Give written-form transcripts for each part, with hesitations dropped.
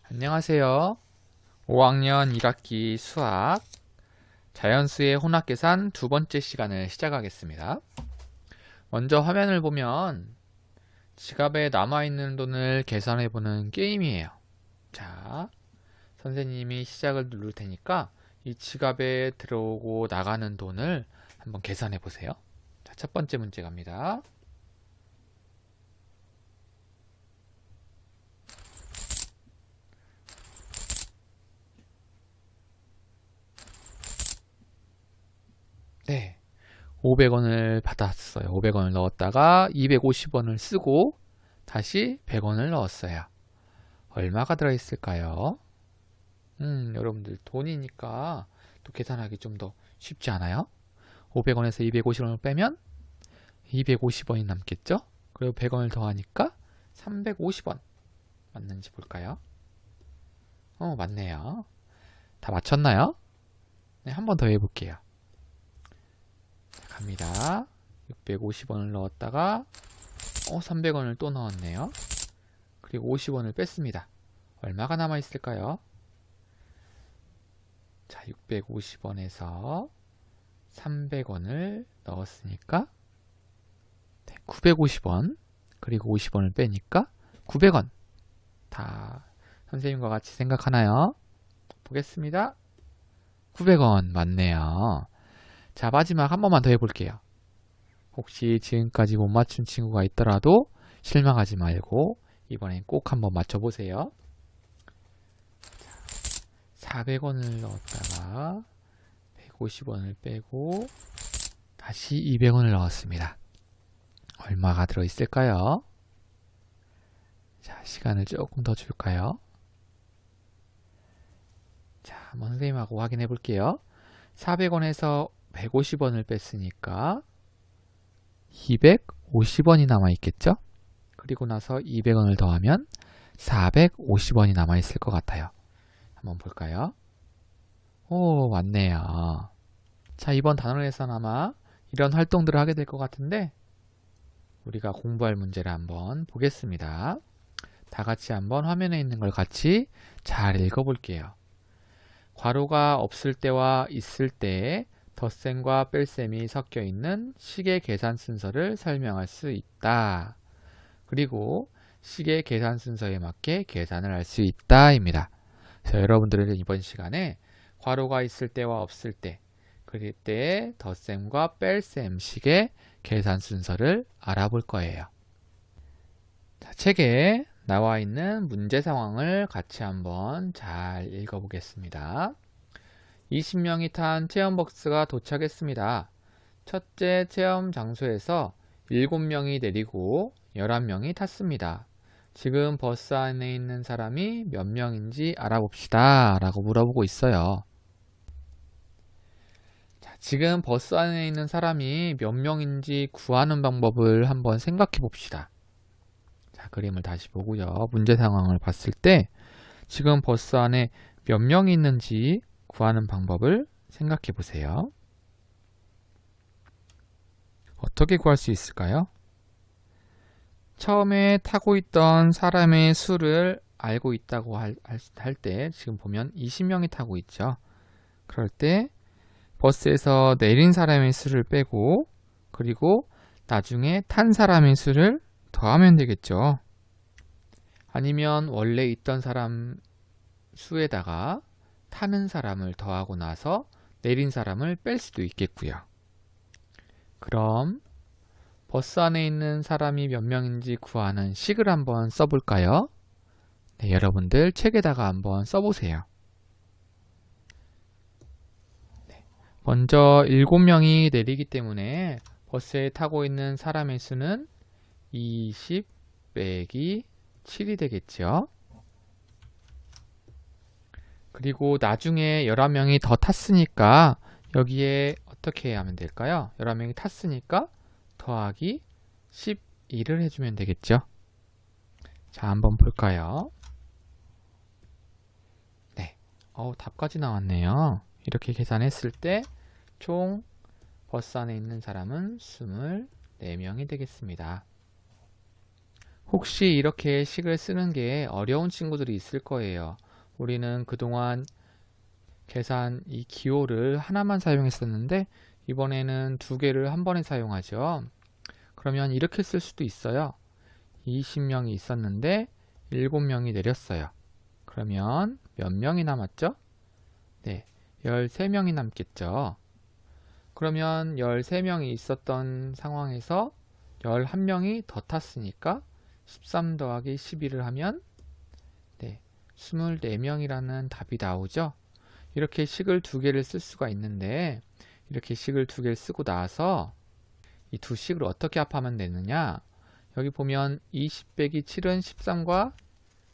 안녕하세요. 5학년 1학기 수학 자연수의 혼합계산 두 번째 시간을 시작하겠습니다. 먼저 화면을 보면 지갑에 남아있는 돈을 계산해보는 게임이에요. 자, 선생님이 시작을 누를 테니까 이 지갑에 들어오고 나가는 돈을 한번 계산해보세요. 자, 첫 번째 문제 갑니다. 네. 500원을 받았어요. 500원을 넣었다가 250원을 쓰고 다시 100원을 넣었어요. 얼마가 들어있을까요? 여러분들 돈이니까 또 계산하기 좀 더 쉽지 않아요? 500원에서 250원을 빼면 250원이 남겠죠? 그리고 100원을 더하니까 350원 맞는지 볼까요? 맞네요. 다 맞췄나요? 네, 한 번 더 해볼게요. 갑니다. 650원을 넣었다가 300원을 또 넣었네요. 그리고 50원을 뺐습니다. 얼마가 남아있을까요? 자, 650원에서 300원을 넣었으니까 950원, 그리고 50원을 빼니까 900원. 다 선생님과 같이 생각하나요? 보겠습니다. 900원 맞네요. 자, 마지막 한 번만 더 해볼게요. 혹시 지금까지 못 맞춘 친구가 있더라도 실망하지 말고 이번엔 꼭 한번 맞춰보세요. 400원을 넣었다가 150원을 빼고 다시 200원을 넣었습니다. 얼마가 들어있을까요? 자, 시간을 조금 더 줄까요? 자, 한번 선생님하고 확인해 볼게요. 400원에서 150원을 뺐으니까 250원이 남아있겠죠? 그리고 나서 200원을 더하면 450원이 남아있을 것 같아요. 한번 볼까요? 오, 맞네요. 자, 이번 단원에서는 아마 이런 활동들을 하게 될 것 같은데 우리가 공부할 문제를 한번 보겠습니다. 다 같이 한번 화면에 있는 걸 같이 잘 읽어볼게요. 괄호가 없을 때와 있을 때에 덧셈과 뺄셈이 섞여 있는 식의 계산 순서를 설명할 수 있다. 그리고 식의 계산 순서에 맞게 계산을 할 수 있다 입니다. 그래서 여러분들은 이번 시간에 괄호가 있을 때와 없을 때, 그릴 때의 덧셈과 뺄셈 식의 계산 순서를 알아볼 거예요. 자, 책에 나와 있는 문제 상황을 같이 한번 잘 읽어보겠습니다. 20명이 탄 체험버스가 도착했습니다. 첫째 체험 장소에서 7명이 내리고 11명이 탔습니다. 지금 버스 안에 있는 사람이 몇 명인지 알아봅시다 라고 물어보고 있어요. 자, 지금 버스 안에 있는 사람이 몇 명인지 구하는 방법을 한번 생각해 봅시다. 자, 그림을 다시 보고요. 문제 상황을 봤을 때 지금 버스 안에 몇 명이 있는지 구하는 방법을 생각해 보세요. 어떻게 구할 수 있을까요? 처음에 타고 있던 사람의 수를 알고 있다고 할 때 지금 보면 20명이 타고 있죠. 그럴 때 버스에서 내린 사람의 수를 빼고 그리고 나중에 탄 사람의 수를 더하면 되겠죠. 아니면 원래 있던 사람 수에다가 타는 사람을 더하고 나서 내린 사람을 뺄 수도 있겠고요. 그럼 버스 안에 있는 사람이 몇 명인지 구하는 식을 한번 써볼까요? 네, 여러분들 책에다가 한번 써보세요. 네, 먼저 7명이 내리기 때문에 버스에 타고 있는 사람의 수는 20 빼기 7이 되겠죠. 그리고 나중에 11명이 더 탔으니까 여기에 어떻게 하면 될까요? 11명이 탔으니까 더하기 12를 해주면 되겠죠. 자, 한번 볼까요? 네, 답까지 나왔네요. 이렇게 계산했을 때 총 버스 안에 있는 사람은 24명이 되겠습니다. 혹시 이렇게 식을 쓰는 게 어려운 친구들이 있을 거예요. 우리는 그동안 계산 이 기호를 하나만 사용했었는데 이번에는 두 개를 한 번에 사용하죠. 그러면 이렇게 쓸 수도 있어요. 20명이 있었는데 7명이 내렸어요. 그러면 몇 명이 남았죠? 네, 13명이 남겠죠. 그러면 13명이 있었던 상황에서 11명이 더 탔으니까 13 더하기 12를 하면 네, 24명이라는 답이 나오죠. 이렇게 식을 두 개를 쓸 수가 있는데 이렇게 식을 두 개를 쓰고 나서 이 두 식을 어떻게 합하면 되느냐, 여기 보면 20 빼기 7은 13과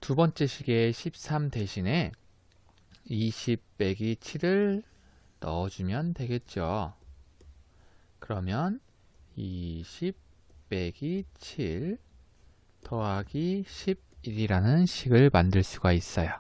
두 번째 식의 13 대신에 20 빼기 7을 넣어주면 되겠죠. 그러면 20 빼기 7 더하기 11이라는 식을 만들 수가 있어요.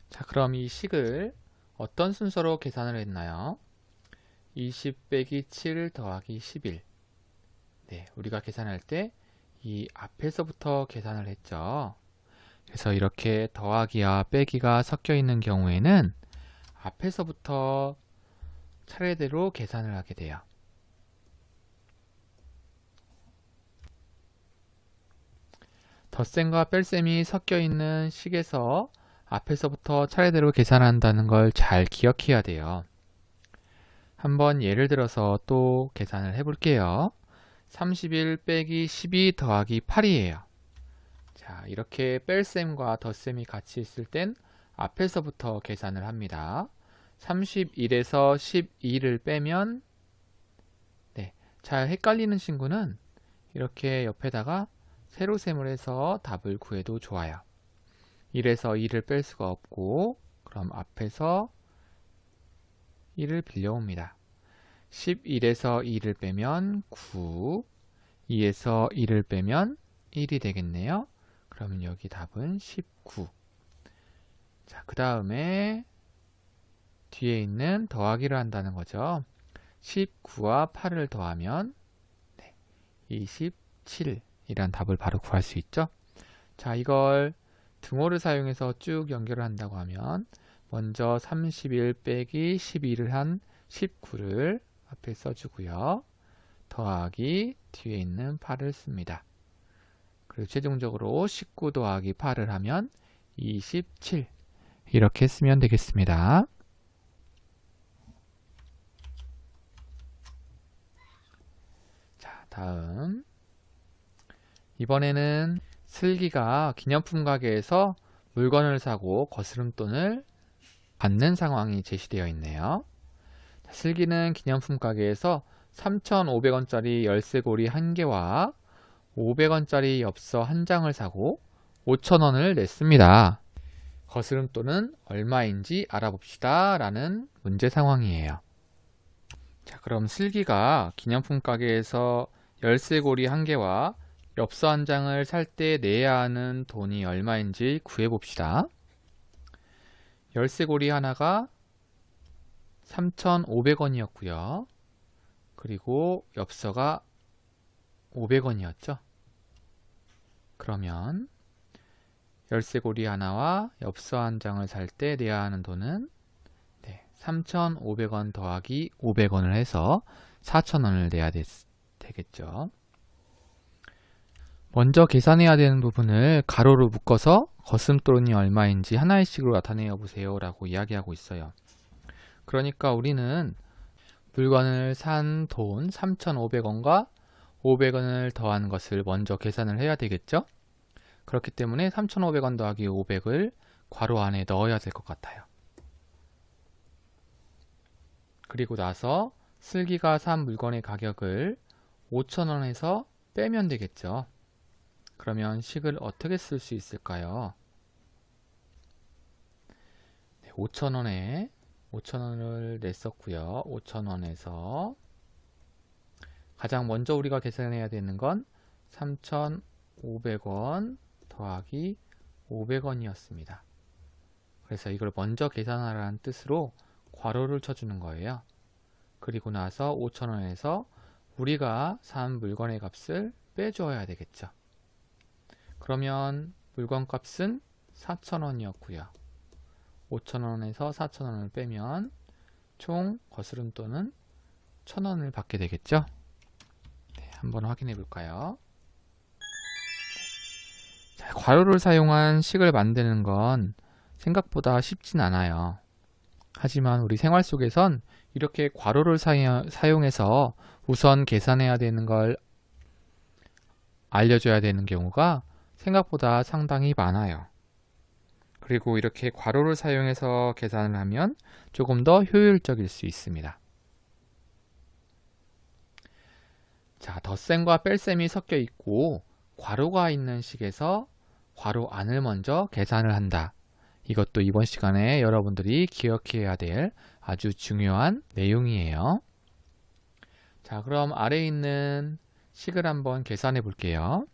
자, 그럼 이 식을 어떤 순서로 계산을 했나요? 20 빼기 7 더하기 11. 네, 우리가 계산할 때 이 앞에서부터 계산을 했죠. 그래서 이렇게 더하기와 빼기가 섞여 있는 경우에는 앞에서부터 차례대로 계산을 하게 돼요. 덧셈과 뺄셈이 섞여 있는 식에서 앞에서부터 차례대로 계산한다는 걸 잘 기억해야 돼요. 한번 예를 들어서 또 계산을 해볼게요. 31 빼기 12 더하기 8이에요. 자, 이렇게 뺄셈과 덧셈이 같이 있을 땐 앞에서부터 계산을 합니다. 31에서 12를 빼면 네, 잘 헷갈리는 친구는 이렇게 옆에다가 세로셈을 해서 답을 구해도 좋아요. 1에서 2를 뺄 수가 없고 그럼 앞에서 1을 빌려옵니다. 11에서 2를 빼면 9, 2에서 2를 빼면 1이 되겠네요. 그러면 여기 답은 19. 자, 그 다음에 뒤에 있는 더하기를 한다는 거죠. 19와 8을 더하면 27이란 답을 바로 구할 수 있죠. 자, 이걸 등호를 사용해서 쭉 연결을 한다고 하면 먼저 31 빼기 12를 한 19를 앞에 써주고요. 더하기 뒤에 있는 8을 씁니다. 그리고 최종적으로 19 더하기 8을 하면 27 이렇게 쓰면 되겠습니다. 자, 다음 이번에는 슬기가 기념품 가게에서 물건을 사고 거스름돈을 받는 상황이 제시되어 있네요. 슬기는 기념품 가게에서 3,500원짜리 열쇠고리 1개와 500원짜리 엽서 1장을 사고 5,000원을 냈습니다. 거스름돈은 얼마인지 알아봅시다 라는 문제 상황이에요. 자, 그럼 슬기가 기념품 가게에서 열쇠고리 1개와 엽서 1장을 살 때 내야 하는 돈이 얼마인지 구해봅시다. 열쇠고리 하나가 3,500원이었고요. 그리고 엽서가 500원이었죠. 그러면 열쇠고리 하나와 엽서 1장을 살 때 내야 하는 돈은 3,500원 더하기 500원을 해서 4,000원을 내야 되겠죠. 먼저 계산해야 되는 부분을 가로로 묶어서 거스름돈이 얼마인지 하나의 식으로 나타내어 보세요 라고 이야기하고 있어요. 그러니까 우리는 물건을 산 돈 3,500원과 500원을 더한 것을 먼저 계산을 해야 되겠죠. 그렇기 때문에 3,500원 더하기 500을 괄호 안에 넣어야 될 것 같아요. 그리고 나서 슬기가 산 물건의 가격을 5,000원에서 빼면 되겠죠. 그러면 식을 어떻게 쓸 수 있을까요? 5,000원에 5,000원을 냈었고요. 5,000원에서 가장 먼저 우리가 계산해야 되는 건 3,500원 더하기 500원이었습니다. 그래서 이걸 먼저 계산하라는 뜻으로 괄호를 쳐주는 거예요. 그리고 나서 5,000원에서 우리가 산 물건의 값을 빼줘야 되겠죠. 그러면 물건 값은 4,000원이었고요. 5,000원에서 4,000원을 빼면 총 거스름돈은 1,000원을 받게 되겠죠. 네, 한번 확인해 볼까요? 자, 괄호를 사용한 식을 만드는 건 생각보다 쉽진 않아요. 하지만 우리 생활 속에선 이렇게 괄호를 사용해서 우선 계산해야 되는 걸 알려줘야 되는 경우가 생각보다 상당히 많아요. 그리고 이렇게 괄호를 사용해서 계산을 하면 조금 더 효율적일 수 있습니다. 자, 덧셈과 뺄셈이 섞여 있고 괄호가 있는 식에서 괄호 안을 먼저 계산을 한다. 이것도 이번 시간에 여러분들이 기억해야 될 아주 중요한 내용이에요. 자, 그럼 아래에 있는 식을 한번 계산해 볼게요.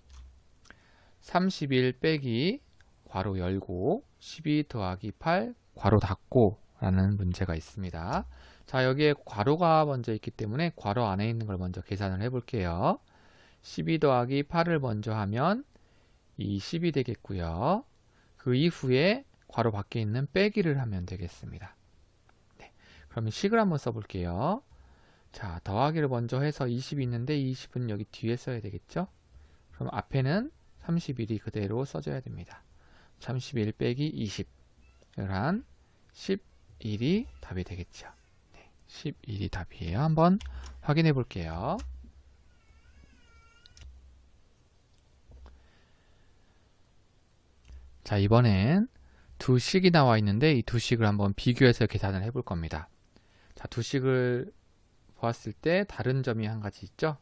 31 빼기 괄호 열고 12 더하기 8 괄호 닫고 라는 문제가 있습니다. 자, 여기에 괄호가 먼저 있기 때문에 괄호 안에 있는 걸 먼저 계산을 해 볼게요. 12 더하기 8을 먼저 하면 이 10이 되겠고요. 그 이후에 괄호 밖에 있는 빼기를 하면 되겠습니다. 네, 그러면 식을 한번 써볼게요. 자, 더하기를 먼저 해서 20이 있는데 20은 여기 뒤에 써야 되겠죠? 그럼 앞에는 31이 그대로 써줘야 됩니다. 31 빼기 20을 한 11이 답이 되겠죠. 네, 11이 답이에요. 한번 확인해 볼게요. 자, 이번엔 두 식이 나와 있는데 이 두 식을 한번 비교해서 계산을 해볼 겁니다. 자, 두 식을 보았을 때 다른 점이 한 가지 있죠?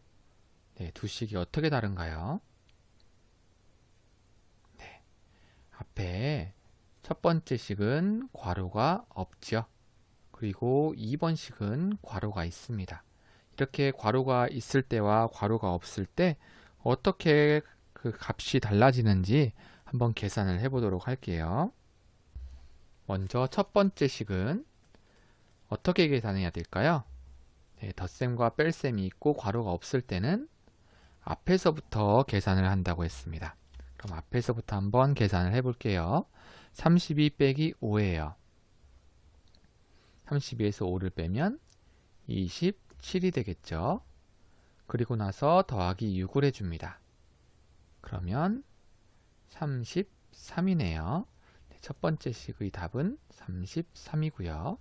네, 두 식이 어떻게 다른가요? 네, 앞에 첫 번째 식은 괄호가 없죠. 그리고 2번 식은 괄호가 있습니다. 이렇게 괄호가 있을 때와 괄호가 없을 때 어떻게 그 값이 달라지는지 한번 계산을 해보도록 할게요. 먼저 첫 번째 식은 어떻게 계산해야 될까요? 네, 덧셈과 뺄셈이 있고 괄호가 없을 때는 앞에서부터 계산을 한다고 했습니다. 그럼 앞에서부터 한번 계산을 해볼게요. 32 빼기 5예요. 32에서 5를 빼면 27이 되겠죠. 그리고 나서 더하기 6을 해줍니다. 그러면 33이네요. 첫 번째 식의 답은 33이고요.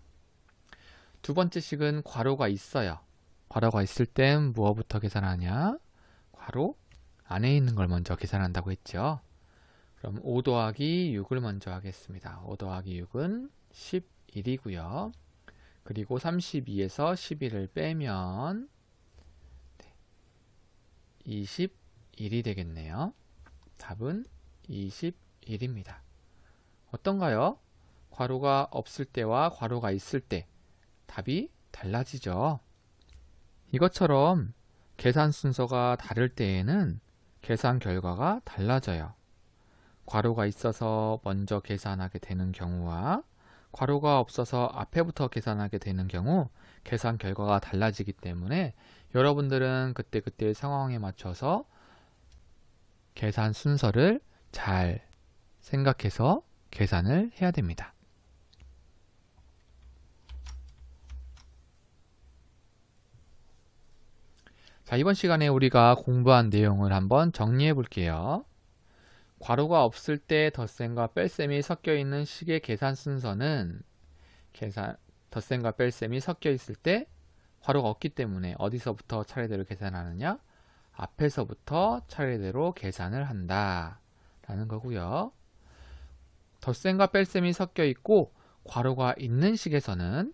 두 번째 식은 괄호가 있어요. 괄호가 있을 땐 무엇부터 계산하냐? 괄호 안에 있는 걸 먼저 계산한다고 했죠. 그럼 5 더하기 6을 먼저 하겠습니다. 5 더하기 6은 11이고요. 그리고 32에서 11을 빼면 21이 되겠네요. 답은 21입니다. 어떤가요? 괄호가 없을 때와 괄호가 있을 때 답이 달라지죠. 이것처럼 계산 순서가 다를 때에는 계산 결과가 달라져요. 괄호가 있어서 먼저 계산하게 되는 경우와 괄호가 없어서 앞에부터 계산하게 되는 경우 계산 결과가 달라지기 때문에 여러분들은 그때그때 상황에 맞춰서 계산 순서를 잘 생각해서 계산을 해야 됩니다. 자, 이번 시간에 우리가 공부한 내용을 한번 정리해 볼게요. 괄호가 없을 때 덧셈과 뺄셈이 섞여 있는 식의 계산 순서는 덧셈과 뺄셈이 섞여 있을 때 괄호가 없기 때문에 어디서부터 차례대로 계산하느냐? 앞에서부터 차례대로 계산을 한다 라는 거고요. 덧셈과 뺄셈이 섞여 있고 괄호가 있는 식에서는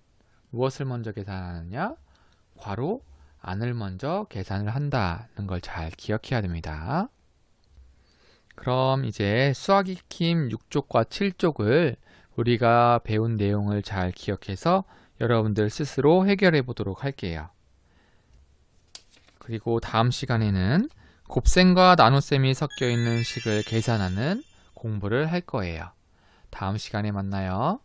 무엇을 먼저 계산하느냐? 괄호 안을 먼저 계산을 한다는 걸 잘 기억해야 됩니다. 그럼 이제 수학 익힘 6쪽과 7쪽을 우리가 배운 내용을 잘 기억해서 여러분들 스스로 해결해 보도록 할게요. 그리고 다음 시간에는 곱셈과 나눗셈이 섞여 있는 식을 계산하는 공부를 할 거예요. 다음 시간에 만나요.